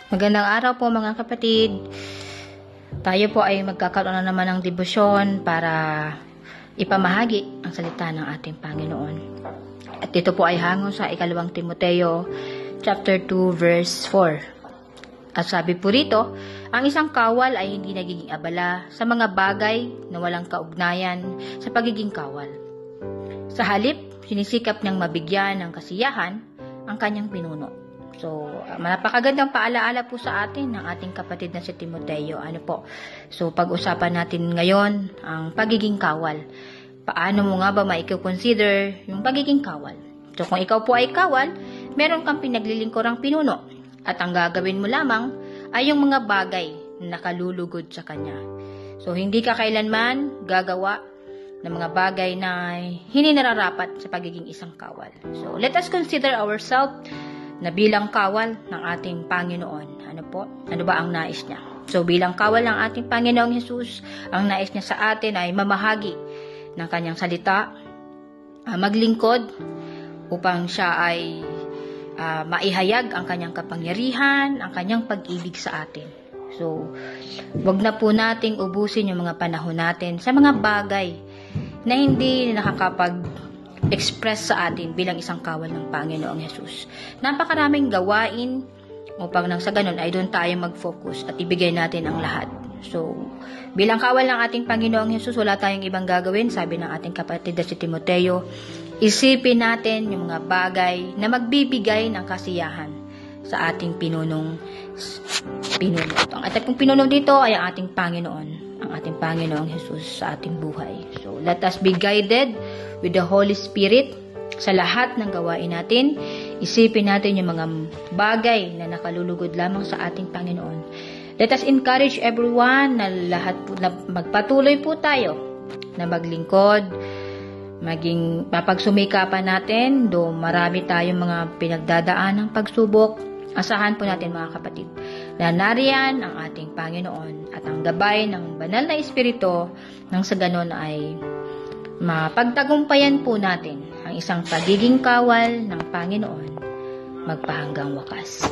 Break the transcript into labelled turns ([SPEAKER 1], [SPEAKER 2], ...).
[SPEAKER 1] Magandang araw po mga kapatid. Tayo po ay magkakaroon na naman ng debosyon para ipamahagi ang salita ng ating Panginoon. At ito po ay hango sa 2 Timoteo chapter 2 verse 4. At sabi po rito, ang isang kawal ay hindi nagiging abala sa mga bagay na walang kaugnayan sa pagiging kawal. Sa halip, sinisikap niyang mabigyan ng kasiyahan ang kanyang pinuno. So, napakagandang paalaala po sa atin ng ating kapatid na si Timoteo. So, pag-usapan natin ngayon ang pagiging kawal. Paano mo nga ba maiko-consider yung pagiging kawal? So, kung ikaw po ay kawal, meron kang pinaglilingkurang pinuno. At ang gagawin mo lamang ay yung mga bagay na nakalulugod sa kanya. So, hindi ka kailanman gagawa ng mga bagay na hindi nararapat sa pagiging isang kawal. So, let us consider ourselves na bilang kawal ng ating Panginoon. Ano ba ang nais niya? So, bilang kawal ng ating Panginoong Hesus, ang nais niya sa atin ay mamahagi ng kanyang salita, maglingkod upang siya ay maihayag ang kanyang kapangyarihan, ang kanyang pag-ibig sa atin. So, wag na po nating ubusin yung mga panahon natin sa mga bagay na hindi nakakapag-express sa atin bilang isang kawal ng Panginoong Hesus. Napakaraming gawain upang nang sa ganun ay doon tayo mag-focus at ibigay natin ang lahat. So, bilang kawal ng ating Panginoong Hesus, wala tayong ibang gagawin, sabi ng ating kapatid na si Timoteo, isipin natin yung mga bagay na magbibigay ng kasiyahan sa ating pinunong pinuno. Ang ating pinunong dito ay ang ating Panginoon, ang ating Panginoong Hesus sa ating buhay. So, let us be guided with the Holy Spirit sa lahat ng gawain natin. Isipin natin yung mga bagay na nakalulugod lamang sa ating Panginoon. Let us encourage everyone na lahat po, na magpatuloy po tayo na maglingkod, maging mapagsumikapan natin, do marami tayong mga pinagdadaan ng pagsubok. Asahan po natin mga kapatid na nariyan ang ating Panginoon at ang gabay ng banal na Espiritu nang sa ganon ay mapagtagumpayan po natin ang isang pagiging kawal ng Panginoon magpahanggang wakas.